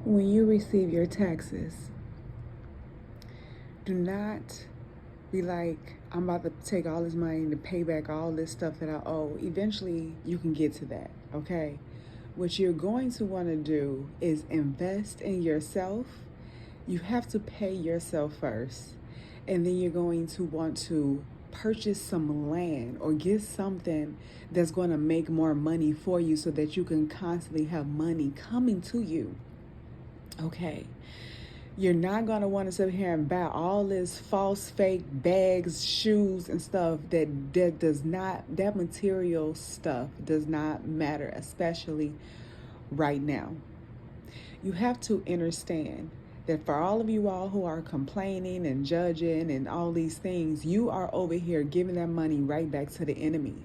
When you receive your taxes, do not be like, I'm about to take all this money to pay back all this stuff that I owe. Eventually, you can get to that, okay? What you're going to want to do is invest in yourself. You have to pay yourself first, and then you're going to want to purchase some land or get something that's going to make more money for you so that you can constantly have money coming to you. Okay. You're not going to want to sit here and buy all this false fake bags, shoes and stuff that does not, that material stuff does not matter, especially right now. You have to understand that for all of you all who are complaining and judging and all these things, you are over here giving that money right back to the enemy,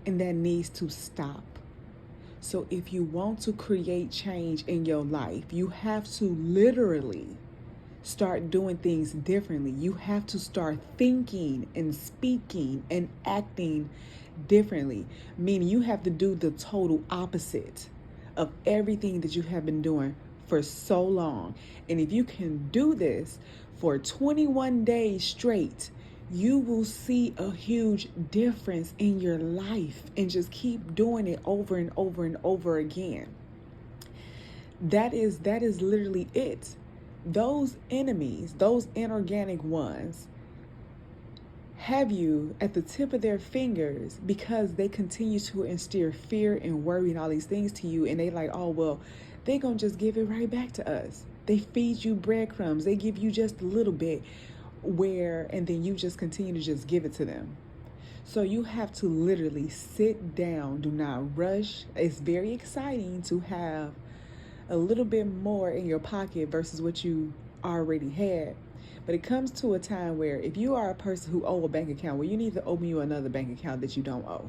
and that needs to stop. So if you want to create change in your life, you have to literally start doing things differently. You have to start thinking and speaking and acting differently, meaning you have to do the total opposite of everything that you have been doing for so long. And if you can do this for 21 days straight, you will see a huge difference in your life, and just keep doing it over and over and over again. That is literally it. Those enemies, those inorganic ones, have you at the tip of their fingers because they continue to instill fear and worry and all these things to you. And they like, oh, well, they're going to just give it right back to us. They feed you breadcrumbs. They give you just a little bit and then you just continue to just give it to them. So you have to literally sit down. Do not rush. It's very exciting to have a little bit more in your pocket versus what you already had. But it comes to a time where if you are a person who owe a bank account, well, you need to open you another bank account that you don't owe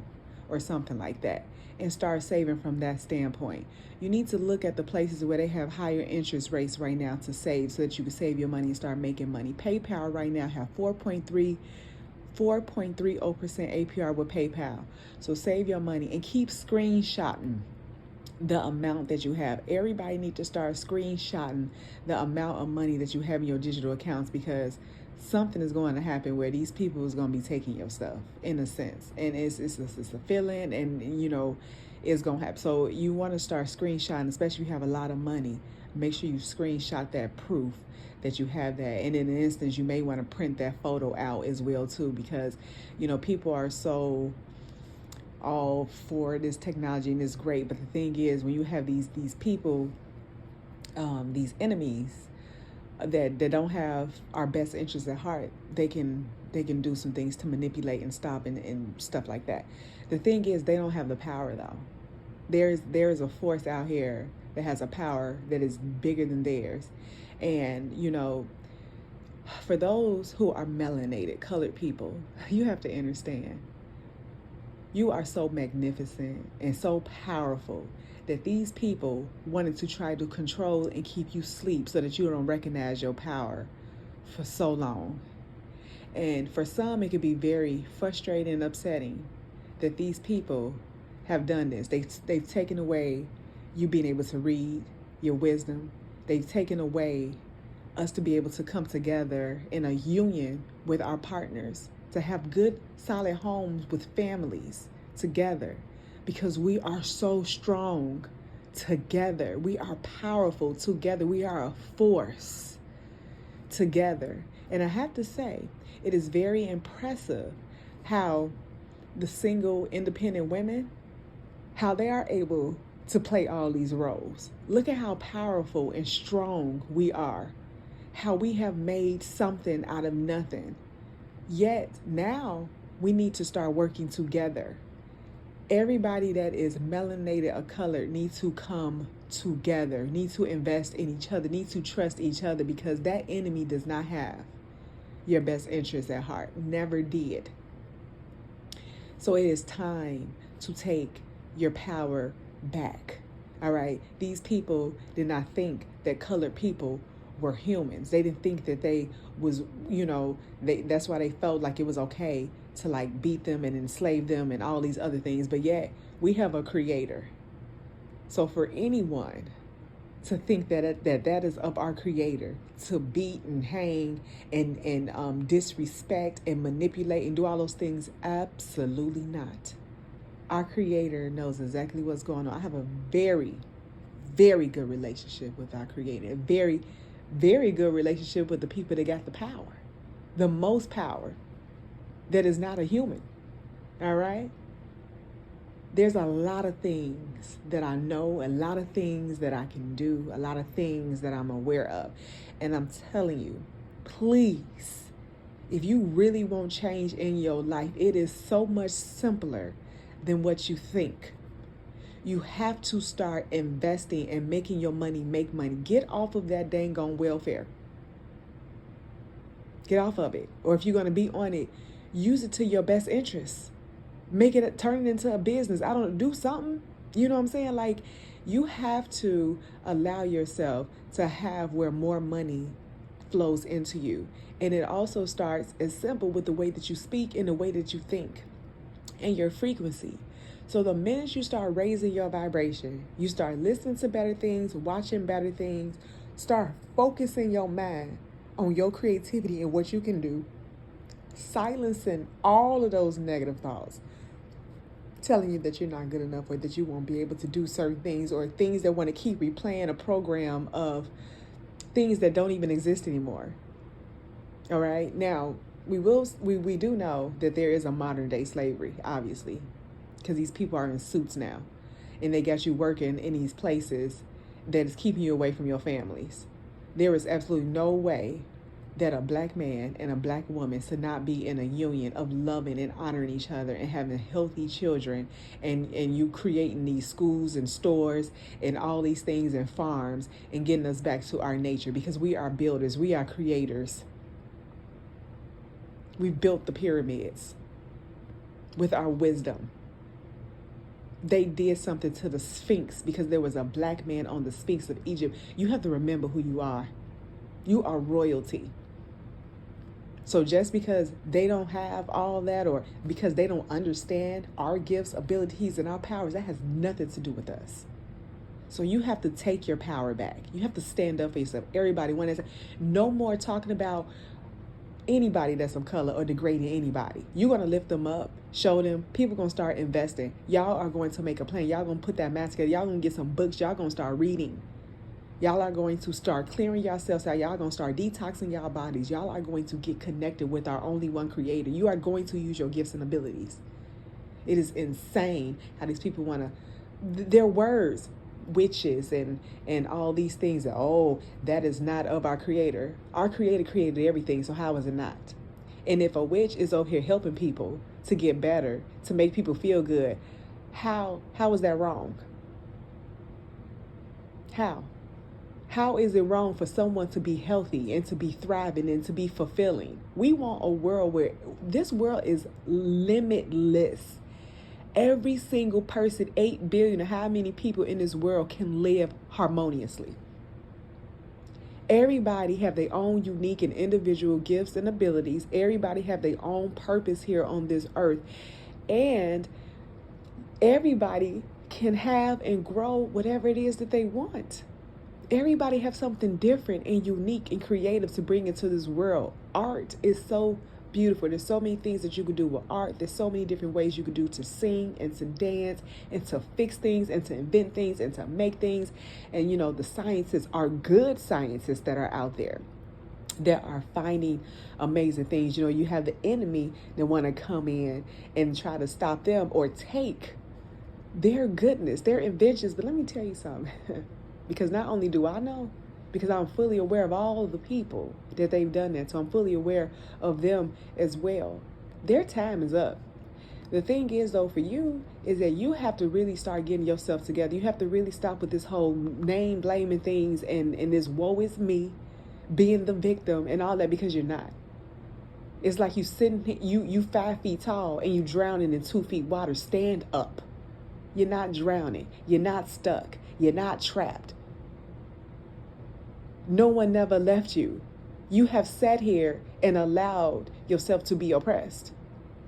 or something like that, and start saving from that standpoint. You need to look at the places where they have higher interest rates right now to save, so that you can save your money and start making money. PayPal right now have 4.30% APR with PayPal. So save your money and keep screenshotting the amount that you have. Everybody need to start screenshotting the amount of money that you have in your digital accounts, because something is going to happen where these people is going to be taking your stuff in a sense, and it's a feeling, and it's going to happen. So you want to start screenshotting, especially if you have a lot of money. Make sure you screenshot that proof that you have that, and in an instance you may want to print that photo out as well too, because people are so all for this technology and it's great, but the thing is, when you have these people, these enemies that don't have our best interests at heart, they can do some things to manipulate and stop and stuff like that. The thing is, they don't have the power though. There's a force out here that has a power that is bigger than theirs. And for those who are melanated, colored people, you have to understand, you are so magnificent and so powerful that these people wanted to try to control and keep you asleep so that you don't recognize your power for so long. And for some, it could be very frustrating and upsetting that these people have done this. They've taken away you being able to read, your wisdom. They've taken away us to be able to come together in a union with our partners, to have good, solid homes with families together, because we are so strong together. We are powerful together. We are a force together. And I have to say, it is very impressive how the single, independent women, how they are able to play all these roles. Look at how powerful and strong we are, how we have made something out of nothing. Yet now we need to start working together. Everybody that is melanated or colored needs to come together, need to invest in each other, need to trust each other, because that enemy does not have your best interest at heart. Never did. So it is time to take your power back. All right. These people did not think that colored people were humans. They didn't think that they was, that's why they felt like it was okay to like beat them and enslave them and all these other things. But yet we have a creator. So for anyone to think that is of our Creator, to beat and hang and disrespect and manipulate and do all those things. Absolutely not. Our Creator knows exactly what's going on. I have a very, very good relationship with our Creator. A very, very good relationship with the people that got the power, the most power, that is not a human. All right? There's a lot of things that I know, a lot of things that I can do, a lot of things that I'm aware of. And I'm telling you, please, if you really want change in your life, it is so much simpler than what you think. You have to start investing and making your money make money. Get off of that dang on welfare. Get off of it. Or if you're going to be on it, use it to your best interest. Turn it into a business. Do something. You know what I'm saying? Like, you have to allow yourself to have where more money flows into you. And it also starts as simple with the way that you speak and the way that you think and your frequency. So the minute you start raising your vibration, you start listening to better things, watching better things, start focusing your mind on your creativity and what you can do, silencing all of those negative thoughts, telling you that you're not good enough or that you won't be able to do certain things, or things that want to keep replaying a program of things that don't even exist anymore. All right. Now, we do know that there is a modern day slavery, obviously, because these people are in suits now and they got you working in these places that is keeping you away from your families. There is absolutely no way that a black man and a black woman should not be in a union of loving and honoring each other and having healthy children, and you creating these schools and stores and all these things and farms and getting us back to our nature, because we are builders, we are creators. We built the pyramids with our wisdom. They did something to the Sphinx because there was a black man on the Sphinx of Egypt. You have to remember who you are. You are royalty. So just because they don't have all that, or because they don't understand our gifts, abilities, and our powers, that has nothing to do with us. So you have to take your power back. You have to stand up for yourself. Everybody, no more talking about anybody that's of color or degrading anybody. You're going to lift them up, show them. People are going to start investing. Y'all are going to make a plan. Y'all going to put that math together. Y'all going to get some books. Y'all going to start reading. Y'all are going to start clearing yourselves out. Y'all are going to start detoxing y'all bodies. Y'all are going to get connected with our only one Creator. You are going to use your gifts and abilities. It is insane how these people want to, their words, witches and all these things, that is not of our Creator. Our Creator created everything, so how is it not? And if a witch is over here helping people to get better, to make people feel good, how is that wrong? How is it wrong for someone to be healthy and to be thriving and to be fulfilling? We want a world where this world is limitless. Every single person, 8 billion, or how many people in this world can live harmoniously. Everybody have their own unique and individual gifts and abilities. Everybody have their own purpose here on this earth. And everybody can have and grow whatever it is that they want. Everybody have something different and unique and creative to bring into this world. Art is so beautiful. There's so many things that you could do with art. There's so many different ways you could do to sing and to dance and to fix things and to invent things and to make things. And the scientists are good scientists that are out there that are finding amazing things. You have the enemy that want to come in and try to stop them or take their goodness, their inventions. But let me tell you something. Because not only do I know, because I'm fully aware of all of the people that they've done that. So I'm fully aware of them as well. Their time is up. The thing is, though, for you, is that you have to really start getting yourself together. You have to really stop with this whole name blaming things and this woe is me, being the victim and all that, because you're not. It's like you 5 feet tall and you drowning in 2 feet water. Stand up. You're not drowning. You're not stuck. You're not trapped. No one never left you. You have sat here and allowed yourself to be oppressed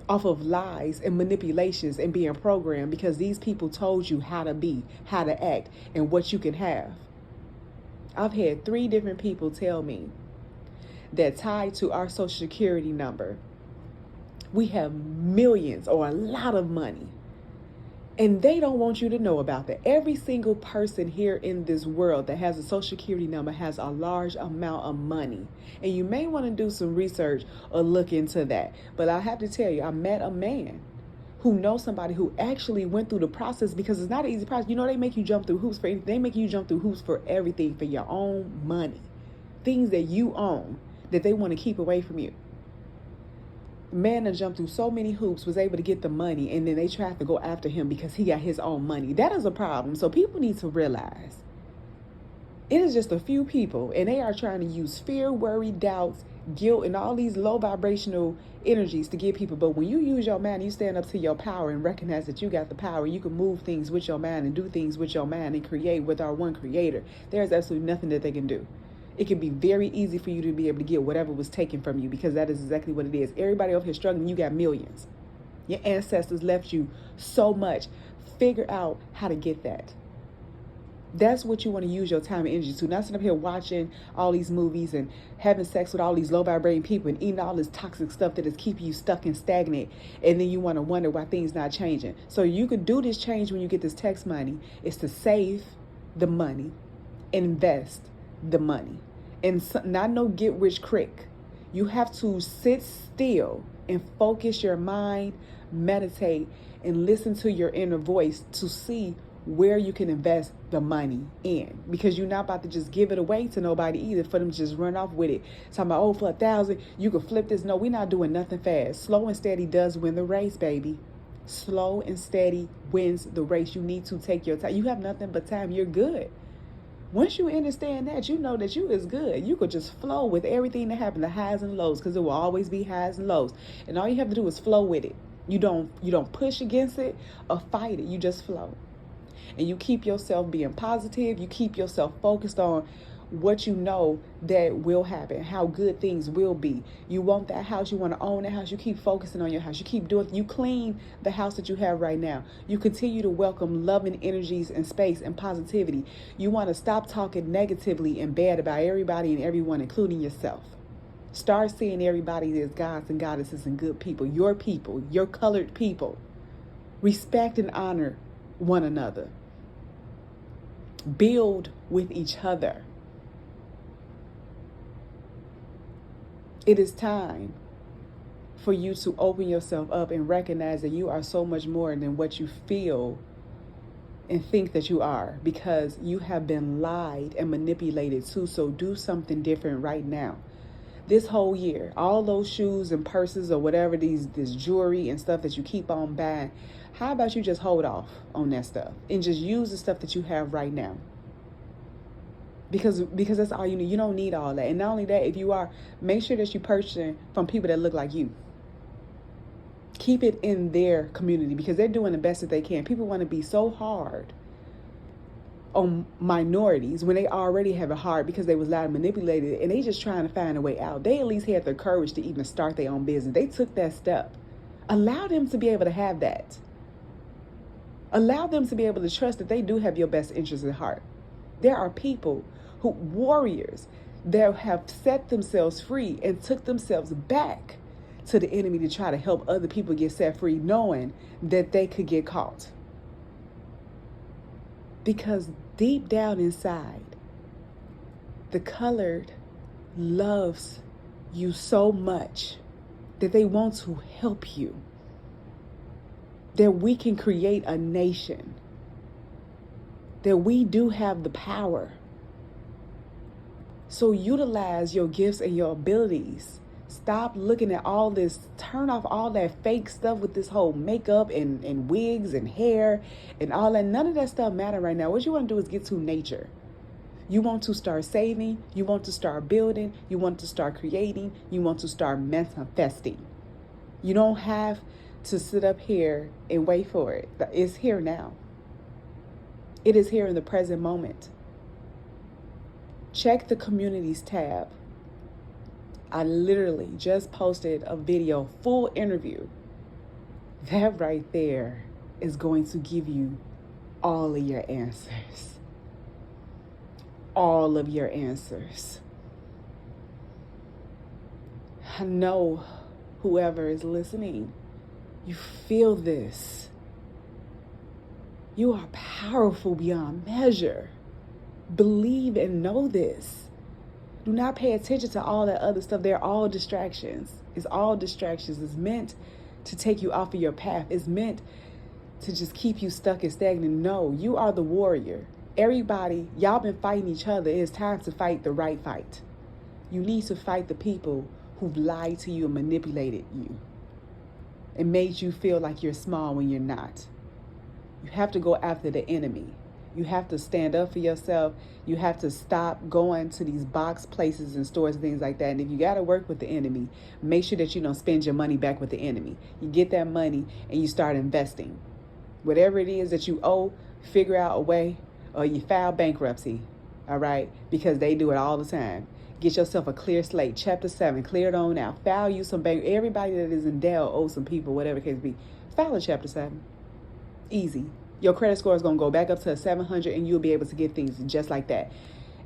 off of lies and manipulations and being programmed because these people told you how to be, how to act, and what you can have. I've had 3 different people tell me that tied to our social security number, we have millions or a lot of money. And they don't want you to know about that. Every single person here in this world that has a social security number has a large amount of money. And you may want to do some research or look into that. But I have to tell you, I met a man who knows somebody who actually went through the process, because it's not an easy process. You know, they make you jump through hoops for anything. They make you jump through hoops for everything, for your own money. Things that you own that they want to keep away from you. Man that jumped through so many hoops was able to get the money, and then they tried to go after him because he got his own money. That is a problem. So people need to realize it is just a few people, and they are trying to use fear, worry, doubts, guilt, and all these low vibrational energies to get people. But when you use your mind, you stand up to your power and recognize that you got the power. You can move things with your mind and do things with your mind and create with our one creator. There's absolutely nothing that they can do. It can be very easy for you to be able to get whatever was taken from you, because that is exactly what it is. Everybody over here struggling, you got millions. Your ancestors left you so much. Figure out how to get that. That's what you want to use your time and energy to. Not sitting up here watching all these movies and having sex with all these low vibrating people and eating all this toxic stuff that is keeping you stuck and stagnant. And then you want to wonder why things not changing. So you could do this change when you get this text money. Is to save the money, invest the money. And not no get rich quick. You have to sit still and focus your mind, meditate, and listen to your inner voice to see where you can invest the money in, because you're not about to just give it away to nobody either for them to just run off with it. Talking about, oh, for 1,000 you can flip this. No, we're not doing nothing fast. Slow and steady does win the race, baby. Slow and steady wins the race. You need to take your time. You have nothing but time. You're good. Once you understand that, you know that you is good. You could just flow with everything that happened, the highs and lows, because it will always be highs and lows. And all you have to do is flow with it. You don't push against it or fight it. You just flow. And you keep yourself being positive. You keep yourself focused on what you know that will happen, how good things will be. You want that house, you want to own that house, you keep focusing on your house. You keep doing, you clean the house that you have right now. You continue to welcome loving energies and space and positivity. You want to stop talking negatively and bad about everybody and everyone, including yourself. Start seeing everybody as gods and goddesses and good people, your colored people. Respect and honor one another. Build with each other. It is time for you to open yourself up and recognize that you are so much more than what you feel and think that you are, because you have been lied and manipulated too. So do something different right now. This whole year, all those shoes and purses or whatever, this jewelry and stuff that you keep on buying, how about you just hold off on that stuff and just use the stuff that you have right now? Because that's all you need. You don't need all that. And not only that, if you are, make sure that you're purchasing from people that look like you. Keep it in their community, because they're doing the best that they can. People want to be so hard on minorities when they already have it hard because they was lied and manipulated, and they just trying to find a way out. They at least had the courage to even start their own business. They took that step. Allow them to be able to have that. Allow them to be able to trust that they do have your best interests at heart. There are people warriors that have set themselves free and took themselves back to the enemy to try to help other people get set free, knowing that they could get caught. Because deep down inside, the colored loves you so much that they want to help you, that we can create a nation, that we do have the power. So utilize your gifts and your abilities. Stop looking at all this. Turn off all that fake stuff with this whole makeup and wigs and hair and all that. None of that stuff matter right now. What you want to do is get to nature. You want to start saving. You want to start building. You want to start creating. You want to start manifesting. You don't have to sit up here and wait for it. It's here now. It is here in the present moment. Check the communities tab. I literally just posted a video, full interview. That right there is going to give you all of your answers. all of your answers. I know whoever is listening, you feel this. You are powerful beyond measure. Believe and know this. Do not pay attention to all that other stuff. They're all distractions. It's all distractions. It's meant to take you off of your path. It's meant to just keep you stuck and stagnant. No, you are the warrior. Everybody, y'all been fighting each other. It's time to fight the right fight. You need to fight the people who've lied to you and manipulated you and made you feel like you're small when you're not. You have to go after the enemy. You have to stand up for yourself. You have to stop going to these box places and stores and things like that. And if you got to work with the enemy, make sure that you don't spend your money back with the enemy. You get that money and you start investing. Whatever it is that you owe, figure out a way, or you file bankruptcy, all right? Because they do it all the time. Get yourself a clear slate. Chapter 7, clear it on out. File you some bank. Everybody that is in Dell owes some people, whatever the case be. File a Chapter 7. Easy. Your credit score is going to go back up to 700 and you'll be able to get things just like that,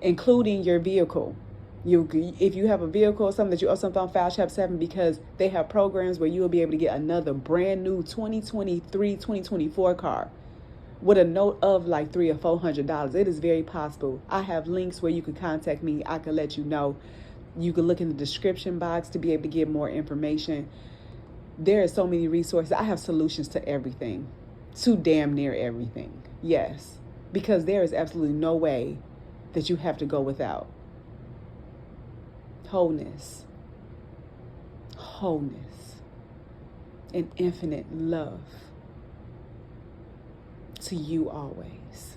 including your vehicle. If you have a vehicle or something that you owe something on, file Chapter 7 because they have programs where you'll be able to get another brand new 2023, 2024 car with a note of like $300 or $400. It is very possible. I have links where you can contact me. I can let you know. You can look in the description box to be able to get more information. There are so many resources. I have solutions to everything. To damn near everything. Yes. Because there is absolutely no way that you have to go without wholeness, and infinite love to you always.